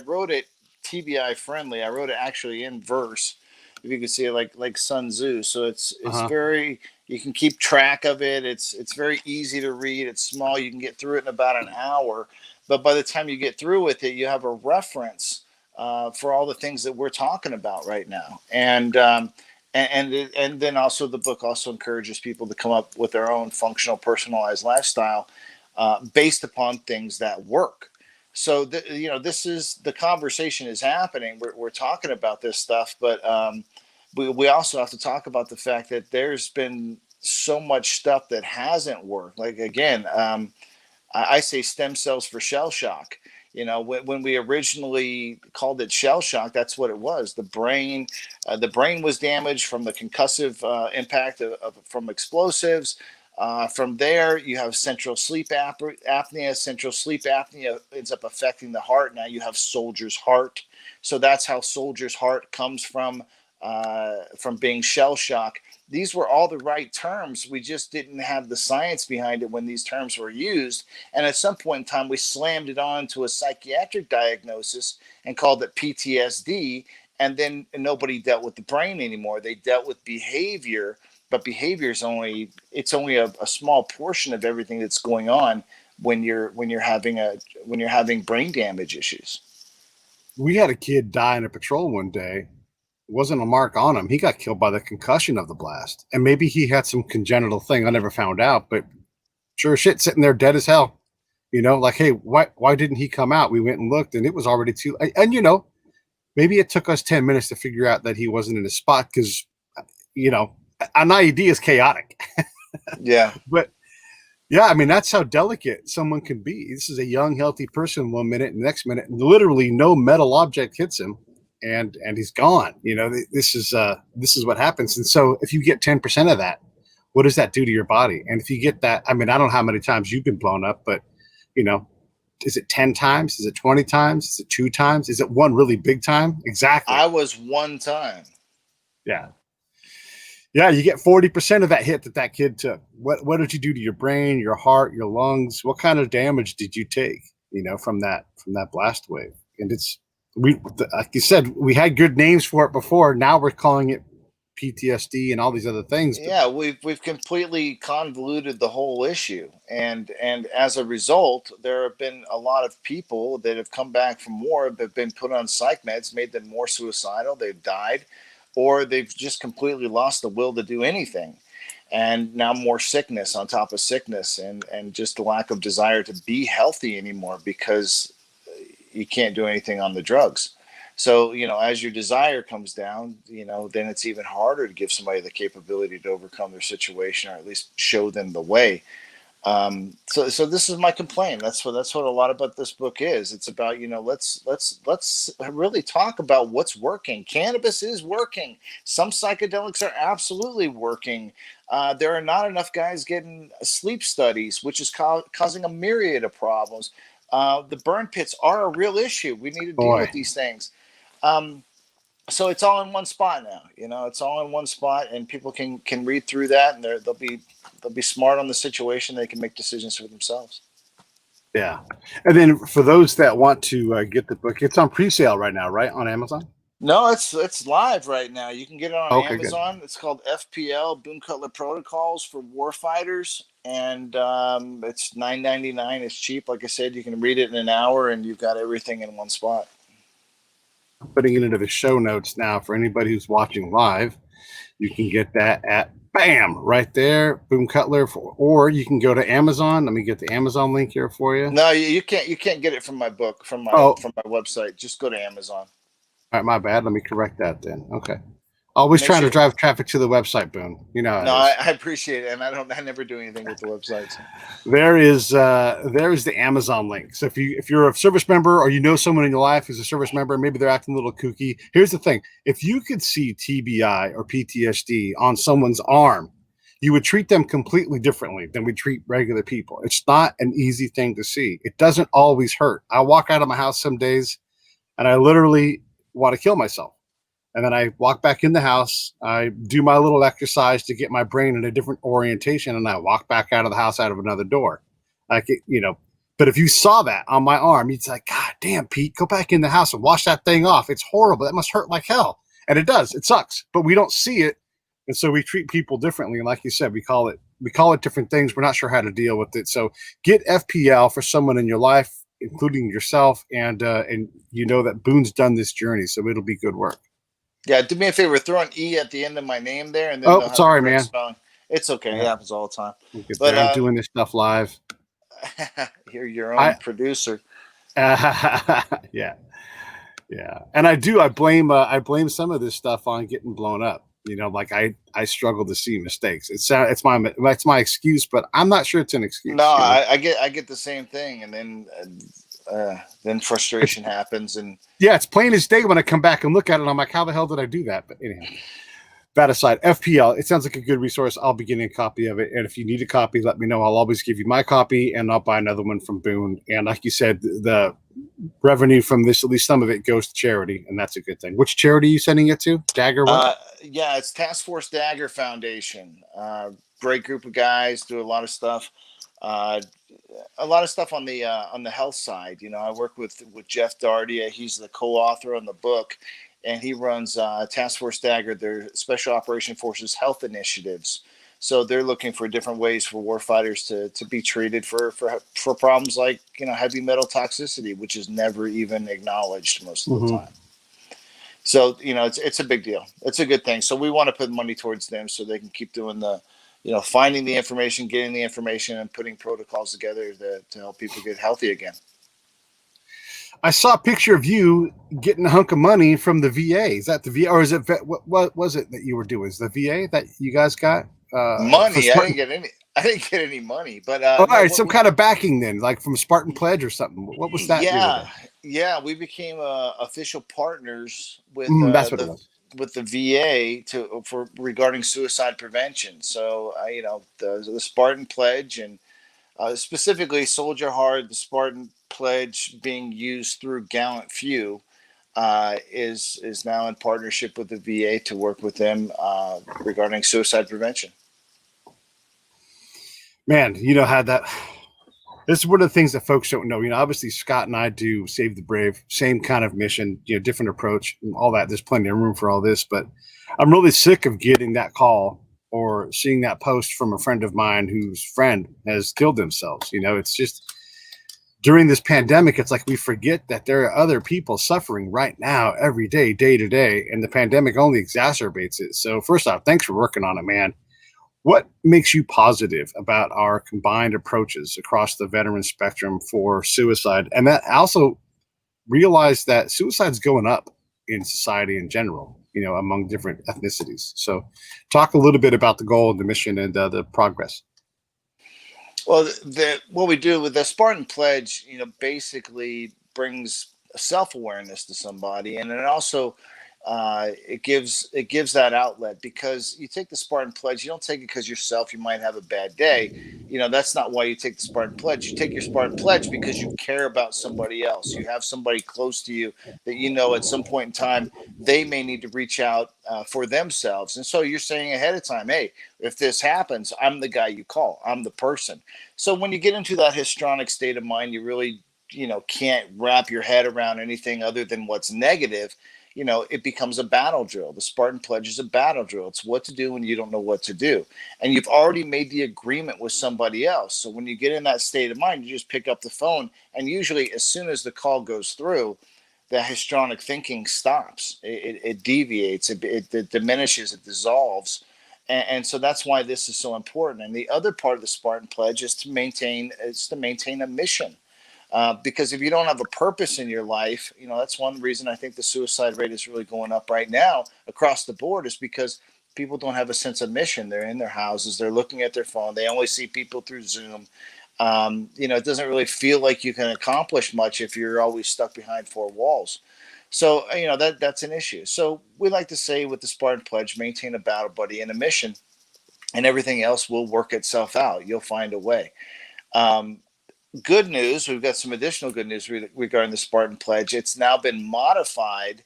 wrote it TBI friendly. I wrote it actually in verse, if you can see it, like Sun Tzu. So it's very, you can keep track of it. It's very easy to read. It's small. You can get through it in about an hour, but by the time you get through with it, you have a reference for all the things that we're talking about right now. And then also the book also encourages people to come up with their own functional, personalized lifestyle based upon things that work. So this is, the conversation is happening. We're talking about this stuff, but we also have to talk about the fact that there's been so much stuff that hasn't worked. Like again, I say stem cells for shell shock. When we originally called it shell shock, that's what it was. The brain was damaged from the concussive impact from explosives. From there, you have central sleep apnea. Central sleep apnea ends up affecting the heart. Now you have soldier's heart. So that's how soldier's heart comes from being shell shock. These were all the right terms. We just didn't have the science behind it when these terms were used. And at some point in time, we slammed it on to a psychiatric diagnosis and called it PTSD. And then nobody dealt with the brain anymore. They dealt with behavior, but behavior is only a small portion of everything that's going on when you're having brain damage issues. We had a kid die in a patrol one day. Wasn't a mark on him. He got killed by the concussion of the blast. And maybe he had some congenital thing. I never found out, but sure shit, sitting there dead as hell. Like, hey, why didn't he come out? We went and looked and it was already too. And maybe it took us 10 minutes to figure out that he wasn't in his spot because, an IED is chaotic. Yeah. But yeah, I mean, that's how delicate someone can be. This is a young, healthy person 1 minute, and the next minute, literally no metal object hits him. And he's gone. This is what happens. And so if you get 10% of that, what does that do to your body? And if you get that, I mean, I don't know how many times you've been blown up, but is it 10 times? Is it 20 times? Is it 2 times? Is it one really big time? Exactly. I was one time. Yeah. Yeah, you get 40% of that hit that kid took. What did you do to your brain, your heart, your lungs? What kind of damage did you take, from that blast wave? And like you said, we had good names for it before. Now we're calling it PTSD and all these other things. Yeah, we've completely convoluted the whole issue, and as a result, there have been a lot of people that have come back from war that have been put on psych meds, made them more suicidal. They've died, or they've just completely lost the will to do anything, and now more sickness on top of sickness, and just the lack of desire to be healthy anymore because you can't do anything on the drugs. So, as your desire comes down, then it's even harder to give somebody the capability to overcome their situation, or at least show them the way. So this is my complaint. That's what a lot about this book is. It's about, let's really talk about what's working. Cannabis is working. Some psychedelics are absolutely working. There are not enough guys getting sleep studies, which is causing a myriad of problems. The burn pits are a real issue. We need to deal with these things. So it's all in one spot now. It's all in one spot, and people can read through that, and they'll be smart on the situation. They can make decisions for themselves. Yeah. And then for those that want to get the book, it's on pre-sale right now, right? On Amazon? No, it's live right now. You can get it on Okay, good. Amazon. It's called FPL Boone Cutler Protocols for Warfighters, and it's $9.99. It's cheap. Like I said, you can read it in an hour, and you've got everything in one spot. I'm putting it into the show notes now for anybody who's watching live. You can get that at bam right there, Boone Cutler, or you can go to Amazon. Let me get the Amazon link here for you. No, you can't. You can't get it from my book Oh, from my website. Just go to Amazon. all right, my bad. Let me correct that then. Okay. Always Make trying to sure. drive traffic to the website, Boone. You know how No, it is. I appreciate it, and I don't. I never do anything with the websites. There is the Amazon link. So if you're a service member or you know someone in your life who's a service member, maybe they're acting a little kooky. Here's the thing: if you could see TBI or PTSD on someone's arm, you would treat them completely differently than we treat regular people. It's not an easy thing to see. It doesn't always hurt. I walk out of my house some days and I literally want to kill myself. And then I walk back in the house. I do my little exercise to get my brain in a different orientation, and I walk back out of the house out of another door. Like but if you saw that on my arm, you'd say, "God damn, Pete, go back in the house and wash that thing off. It's horrible. That must hurt like hell." And it does. It sucks, but we don't see it, and so we treat people differently. And like you said, we call it different things. We're not sure how to deal with it. So get FPL for someone in your life, including yourself, and you know that Boone's done this journey, so it'll be good work. Yeah, do me a favor. Throw an E at the end of my name there, and then Oh, they'll have the sorry, correct man. spelling. It's okay. It Yeah, happens all the time. look at But there. I'm doing this stuff live. you're your own I producer. yeah, yeah, and I blame some of this stuff on getting blown up. Like I struggle to see mistakes. It's my excuse, but I'm not sure it's an No, excuse. I get the same thing, and then It's frustration happens, and yeah, it's plain as day when I come back and look at it. I'm like, how the hell did I do that? But anyhow, that aside, FPL, it sounds like a good resource. I'll be getting a copy of it. And if you need a copy, let me know. I'll always give you my copy and I'll buy another one from Boone. And like you said, the revenue from this, at least some of it goes to charity. And that's a good thing. Which charity are you sending it to? Dagger what? yeah, it's Task Force Dagger Foundation. Great group of guys, do uh, a lot of stuff on the health side. I work with Jeff Dardia. He's the co-author on the book, and he runs Task Force Dagger, their Special Operation Forces health initiatives. So they're looking for different ways for warfighters to be treated for problems like heavy metal toxicity, which is never even acknowledged most of the Mm-hmm. time. So it's a big deal. It's a good thing. So we want to put money towards them so they can keep doing finding the information, getting the information, and putting protocols together to help people get healthy again. I saw a picture of you getting a hunk of money from the VA. Is that the VA or is it what was it that you were doing? Is the VA that you guys got for Money, I didn't Spartan? get any. I didn't get any money, but Oh, all no. right, What some we kind of backing then, like from Spartan Pledge or something. What was that deal Yeah, there? yeah, we became official partners That's what it was. with the VA for regarding suicide prevention. So the Spartan Pledge, and specifically Soldier Hard, the Spartan Pledge being used through Gallant Few, is now in partnership with the VA to work with them regarding suicide prevention. Man, how that. This is one of the things that folks don't know. Obviously Scott and I do Save the Brave, same kind of mission, different approach, and all that. There's plenty of room for all this, but I'm really sick of getting that call or seeing that post from a friend of mine whose friend has killed themselves. It's just during this pandemic, it's like we forget that there are other people suffering right now, every day, day to day, and the pandemic only exacerbates it. So first off, thanks for working on it, man. What makes you positive about our combined approaches across the veteran spectrum for suicide? And that also realize that suicide's going up in society in general, among different ethnicities. So talk a little bit about the goal, the mission, and the progress. Well, what we do with the Spartan Pledge, basically brings self awareness to somebody, and it also it gives that outlet, because you take the Spartan Pledge. You don't take it because yourself, you might have a bad day. That's not why you take the Spartan Pledge. You take your Spartan Pledge because you care about somebody else. You have somebody close to you that at some point in time they may need to reach out for themselves, and so you're saying ahead of time, hey, if this happens, I'm the guy you call. I'm the person. So when you get into that histrionic state of mind, you really can't wrap your head around anything other than what's negative. It becomes a battle drill. The Spartan Pledge is a battle drill. It's what to do when you don't know what to do. And you've already made the agreement with somebody else. So when you get in that state of mind, you just pick up the phone. And usually, as soon as the call goes through, the histrionic thinking stops. It deviates, it diminishes, it dissolves. And so that's why this is so important. And the other part of the Spartan Pledge is to maintain a mission. Because if you don't have a purpose in your life, that's one reason I think the suicide rate is really going up right now across the board, is because people don't have a sense of mission. They're in their houses, they're looking at their phone, they only see people through Zoom. It doesn't really feel like you can accomplish much if you're always stuck behind four walls. So, that's an issue. So we like to say with the Spartan Pledge, maintain a battle buddy and a mission, and everything else will work itself out. You'll find a way. Um, Good news, we've got some additional good news regarding the Spartan Pledge. It's now been modified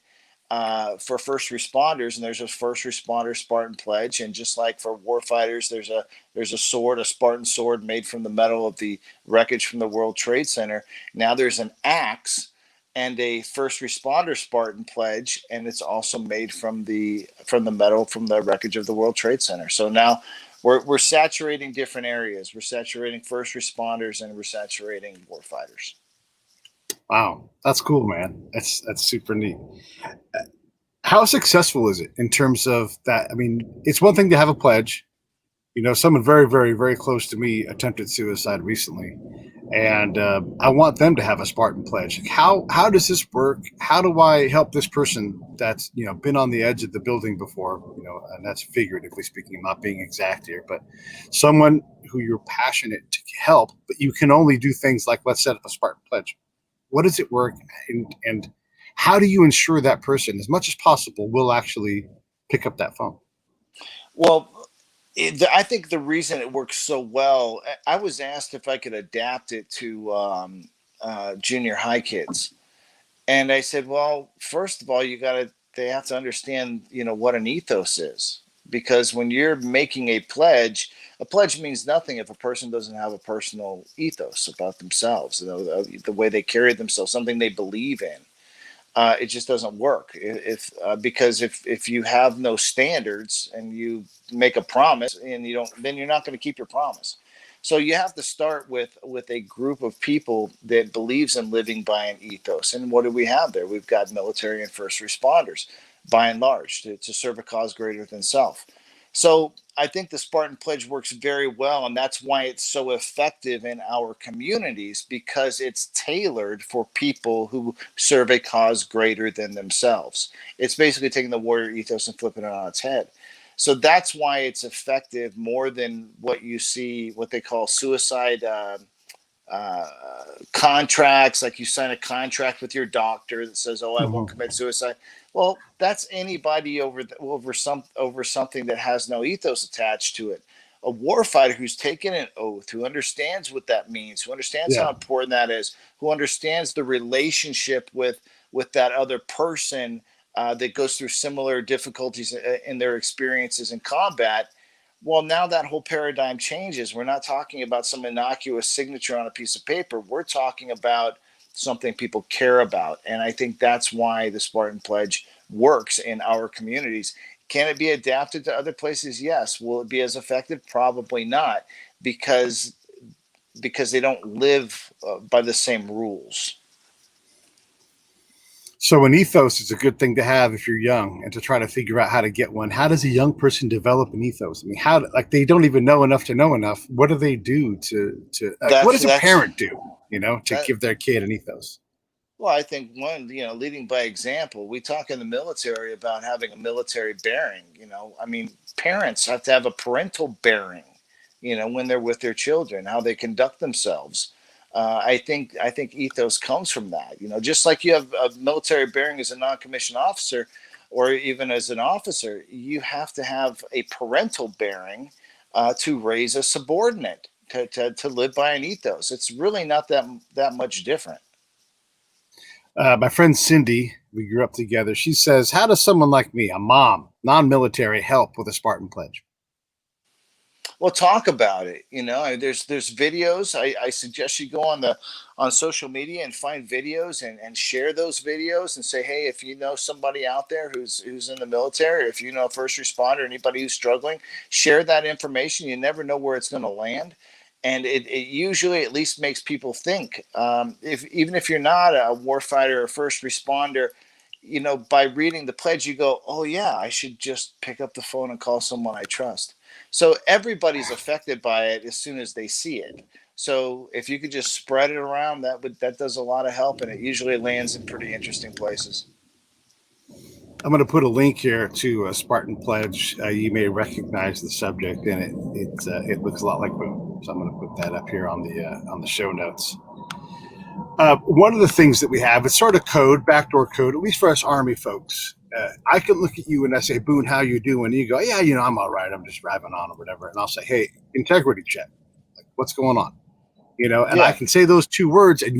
for first responders, and there's a first responder Spartan Pledge. And just like for war fighters, there's a sword, a Spartan sword made from the metal of the wreckage from the World Trade Center. Now there's an axe and a first responder Spartan Pledge, and it's also made from the metal from the wreckage of the World Trade Center. So now we're saturating different areas. We're saturating first responders, and we're saturating warfighters. Wow, that's cool, man. That's super neat. How successful is it in terms of that? I mean, it's one thing to have a pledge. Someone very, very, very close to me attempted suicide recently, and I want them to have a Spartan Pledge. How does this work? How do I help this person that's been on the edge of the building before? And that's figuratively speaking, I'm not being exact here, but someone who you're passionate to help, but you can only do things like, let's set up a Spartan Pledge. What does it work, and how do you ensure that person, as much as possible, will actually pick up that phone? Well, I think the reason it works so well, I was asked if I could adapt it to junior high kids. And I said, well, first of all, they have to understand, what an ethos is. Because when you're making a pledge means nothing if a person doesn't have a personal ethos about themselves, the way they carry themselves, something they believe in. It just doesn't work because if you have no standards and you make a promise and you don't, then you're not going to keep your promise. So you have to start with a group of people that believes in living by an ethos. And what do we have there? We've got military and first responders, by and large, to serve a cause greater than self. So I think the Spartan Pledge works very well, and that's why it's so effective in our communities, because it's tailored for people who serve a cause greater than themselves. It's basically taking the warrior ethos and flipping it on its head. So that's why it's effective more than what you see, what they call suicide uh, contracts. Like you sign a contract with your doctor that says, "Oh, I won't Mhm. commit suicide." Well, that's anybody over something that has no ethos attached to it. A warfighter who's taken an oath, who understands what that means, who understands how Yeah. important that is, who understands the relationship with that other person that goes through similar difficulties in their experiences in combat. Well, now that whole paradigm changes. We're not talking about some innocuous signature on a piece of paper. We're talking about something people care about. And I think that's why the Spartan Pledge works in our communities. Can it be adapted to other places? Yes. Will it be as effective? Probably not, because they don't live by the same rules. So an ethos is a good thing to have if you're young and to try to figure out how to get one. How does a young person develop an ethos? I mean, how, like, they don't even know enough to know enough. What do they do to like, what That's does a that's parent do, to that. give their kid an ethos? Well, I think one, leading by example. We talk in the military about having a military bearing. I mean, parents have to have a parental bearing. When they're with their children, how they conduct themselves. I think ethos comes from that. Just like you have a military bearing as a non-commissioned officer, or even as an officer, you have to have a parental bearing to raise a subordinate to live by an ethos. It's really not that much different. My friend Cindy, we grew up together. She says, "How does someone like me, a mom, non-military, help with a Spartan pledge?" Well, talk about it. There's videos. I suggest you go on social media and find videos and share those videos and say, hey, if you know somebody out there who's in the military, or if you know a first responder, anybody who's struggling, share that information. You never know where it's going to land. And it usually at least makes people think. If even if you're not a warfighter or first responder, by reading the pledge, you go, oh yeah, I should just pick up the phone and call someone I trust. So everybody's affected by it as soon as they see it. So if you could just spread it around, that does a lot of help, and it usually lands in pretty interesting places. I'm going to put a link here to a Spartan pledge. You may recognize the subject, and it looks a lot like Boone. So I'm going to put that up here on the show notes. One of the things that we have is sort of code, backdoor code, at least for us Army folks. I can look at you and I say, Boone, how you doing? And you go, yeah, I'm all right. I'm just driving on or whatever. And I'll say, hey, integrity check. Like, what's going on? And I Yeah. can say those two words, and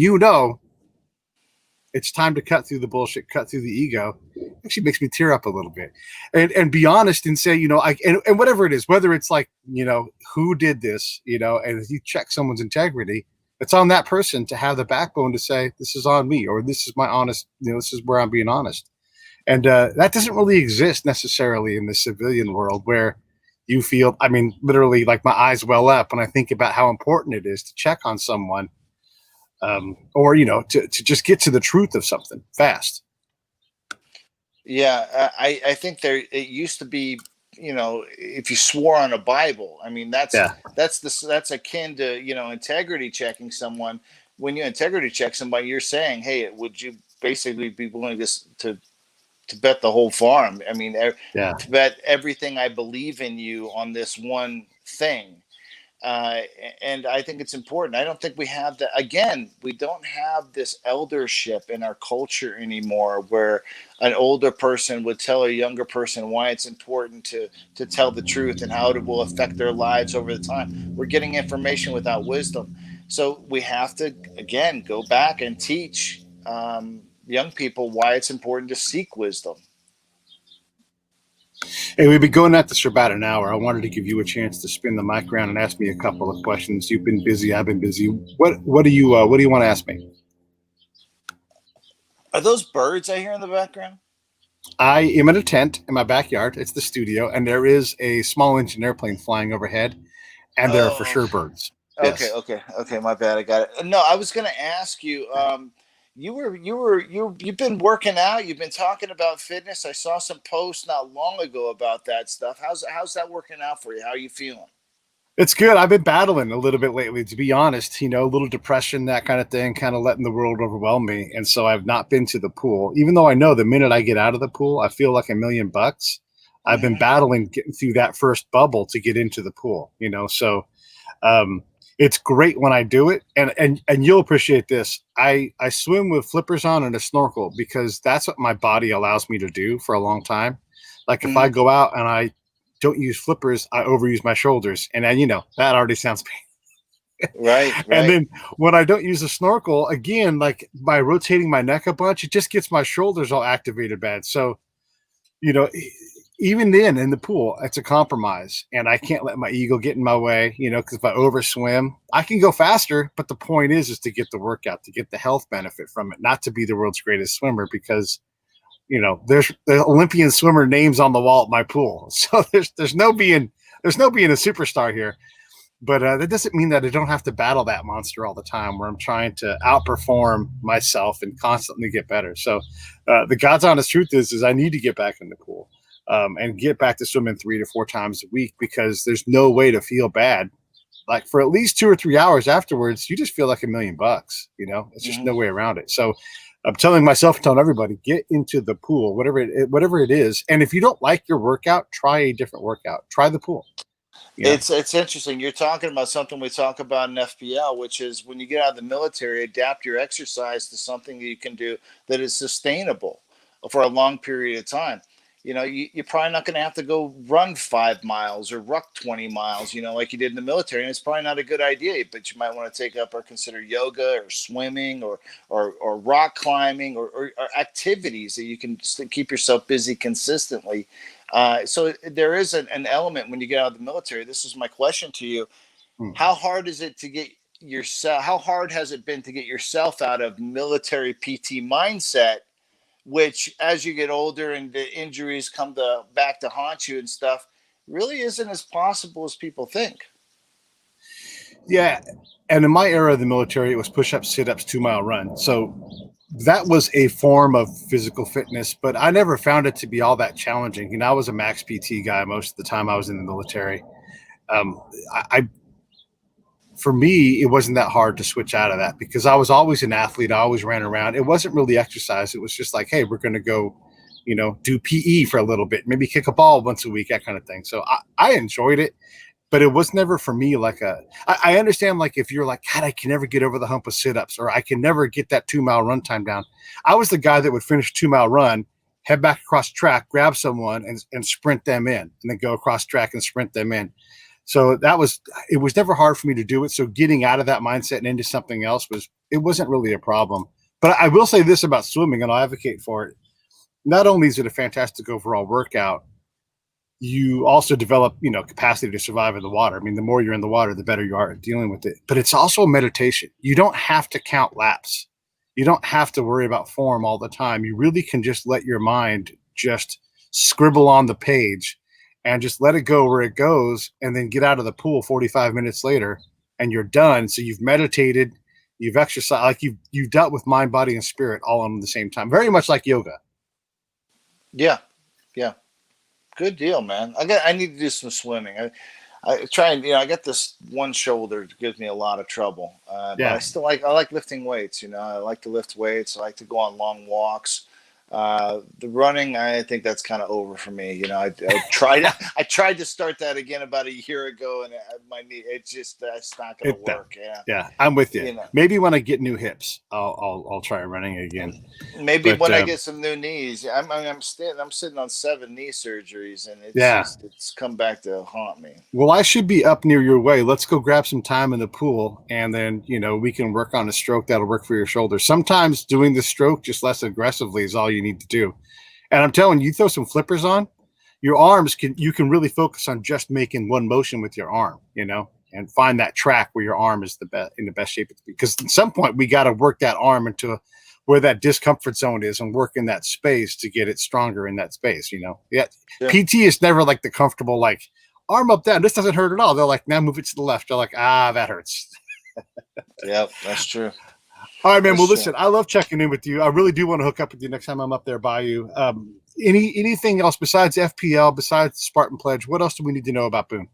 it's time to cut through the bullshit, cut through the ego. It actually makes me tear up a little bit, and be honest and say, and whatever it is, whether it's like, who did this, and if you check someone's integrity, it's on that person to have the backbone to say, this is on me, or this is my honest, this is where I'm being honest. And that doesn't really exist necessarily in the civilian world, where you feel, I mean, literally, like my eyes well up when I think about how important it is to check on someone, or to just get to the truth of something fast. Yeah, I think it used to be, if you swore on a Bible, I mean, Yeah. that's akin to, integrity checking someone. When you integrity check somebody, you're saying, hey, would you basically be willing to bet the whole farm? I mean, Yeah. to bet everything I believe in you on this one thing. uh, and I think it's important. I don't think we have that. Again, we don't have this eldership in our culture anymore, where an older person would tell a younger person why it's important to tell the truth and how it will affect their lives over the time. We're getting information without wisdom, so we have to again go back and teach young people why it's important to seek wisdom. Hey, we've been going at this for about an hour. I wanted to give you a chance to spin the mic around and ask me a couple of questions. You've been busy. I've been busy. What do you want to ask me? Are those birds I hear in the background? I am in a tent in my backyard. It's the studio, and there is a small engine airplane flying overhead, and there are for Oh, sure birds. okay, Yes. okay, okay. My bad. I got it. No, I was going to ask you. You've been working out. You've been talking about fitness. I saw some posts not long ago about that stuff. How's that working out for you? How are you feeling? It's good. I've been battling a little bit lately, to be honest, a little depression, that kind of thing, kind of letting the world overwhelm me. And so I've not been to the pool, even though I know the minute I get out of the pool, I feel like $1,000,000. I've been Hmm. battling getting through that first bubble to get into the pool, so um, it's great when I do it. And you'll appreciate this. I swim with flippers on and a snorkel because that's what my body allows me to do for a long time. Like if I Hmm. go out and I don't use flippers, I overuse my shoulders. And then, that already sounds pain. Right, And right. then when I don't use a snorkel, again, like by rotating my neck a bunch, it just gets my shoulders all activated bad. So, you know, even then in the pool, it's a compromise. And I can't let my ego get in my way, because if I overswim, I can go faster. But the point is to get the workout, to get the health benefit from it, not to be the world's greatest swimmer, because there's the Olympian swimmer names on the wall at my pool. So there's no being a superstar here. But that doesn't mean that I don't have to battle that monster all the time, where I'm trying to outperform myself and constantly get better. So the God's honest truth is I need to get back in the pool, and get back to swimming 3 to 4 times a week, because there's no way to feel bad. Like for at least 2 or 3 hours afterwards, you just feel like $1,000,000. It's just Hmm. no way around it. So I'm telling myself, telling everybody, get into the pool, whatever it is. And if you don't like your workout, try a different workout. Try the pool. You know. It's interesting. You're talking about something we talk about in FPL, which is when you get out of the military, adapt your exercise to something that you can do that is sustainable for a long period of time. you're probably not going to have to go run 5 miles or ruck 20 miles, like you did in the military. And it's probably not a good idea, but you might want to take up or consider yoga or swimming or rock climbing or activities that you can keep yourself busy consistently. So there is an element when you get out of the military. This is my question to you. How hard is it to get yourself? How hard has it been to get yourself out of military PT mindset, which as you get older and the injuries come back to haunt you and stuff, really isn't as possible as people think? Yeah. And in my era of the military, it was push-ups, sit-ups, 2 mile run. So that was a form of physical fitness, but I never found it to be all that challenging. I was a max PT guy most of the time I was in the military. Um, I For me, it wasn't that hard to switch out of that because I was always an athlete. I always ran around. It wasn't really exercise. It was just like, hey, we're going to go, do PE for a little bit, maybe kick a ball once a week, that kind of thing. So I enjoyed it, but it was never for me like I understand, like, if you're like, God, I can never get over the hump of sit-ups, or I can never get that 2 mile run time down. I was the guy that would finish a 2 mile run, head back across track, grab someone and sprint them in, and then go across track and sprint them in. So it was never hard for me to do it. So getting out of that mindset and into something else wasn't really a problem. But I will say this about swimming, and I'll advocate for it. Not only is it a fantastic overall workout, you also develop, capacity to survive in the water. I mean, the more you're in the water, the better you are at dealing with it. But it's also a meditation. You don't have to count laps. You don't have to worry about form all the time. You really can just let your mind just scribble on the page and just let it go where it goes, and then get out of the pool 45 minutes later and you're done. So you've meditated, you've exercised, like you've dealt with mind, body, and spirit all on the same time. Very much like yoga. Yeah. Yeah. Good deal, man. I need to do some swimming. I try and, I got this one shoulder that gives me a lot of trouble. But Yeah. I like lifting weights. I like to lift weights. I like to go on long walks. The running, I think that's kind of over for me. I tried to start that again about a year ago, and my knee, it's not going to work. Yeah. Yeah, I'm with you. Maybe when I get new hips, I'll try running again. Maybe when I get some new knees. I'm sitting on 7 knee surgeries, and it's come back to haunt me. Well, I should be up near your way. Let's go grab some time in the pool, and then we can work on a stroke that'll work for your shoulder. Sometimes doing the stroke just less aggressively is all you need to do. And I'm telling you, throw some flippers on, your arms you can really focus on just making one motion with your arm, and find that track where your arm is in the best shape. Because at some point we got to work that arm into where that discomfort zone is and work in that space to get it stronger in that space. Yeah. PT is never like the comfortable, like, arm up down. This doesn't hurt at all. They're like, now move it to the left. They're like, that hurts. Yep, that's true. All right, man. Well, listen, I love checking in with you. I really do want to hook up with you next time I'm up there by you. Anything else besides FPL, besides Spartan Pledge? What else do we need to know about Boone?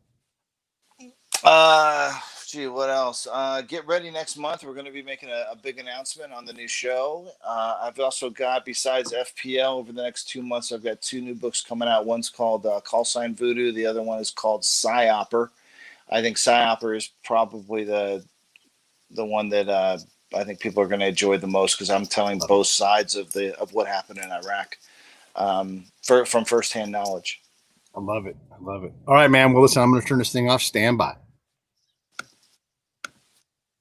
What else? Get ready next month. We're going to be making a big announcement on the new show. I've also got, besides FPL, over the next 2 months, I've got 2 new books coming out. One's called Call Sign Voodoo. The other one is called Psyoper. I think Psyoper is probably the one that I think people are going to enjoy the most, because I'm telling both sides of what happened in Iraq from firsthand knowledge. I love it. All right, man. Well, listen, I'm going to turn this thing off. Stand by.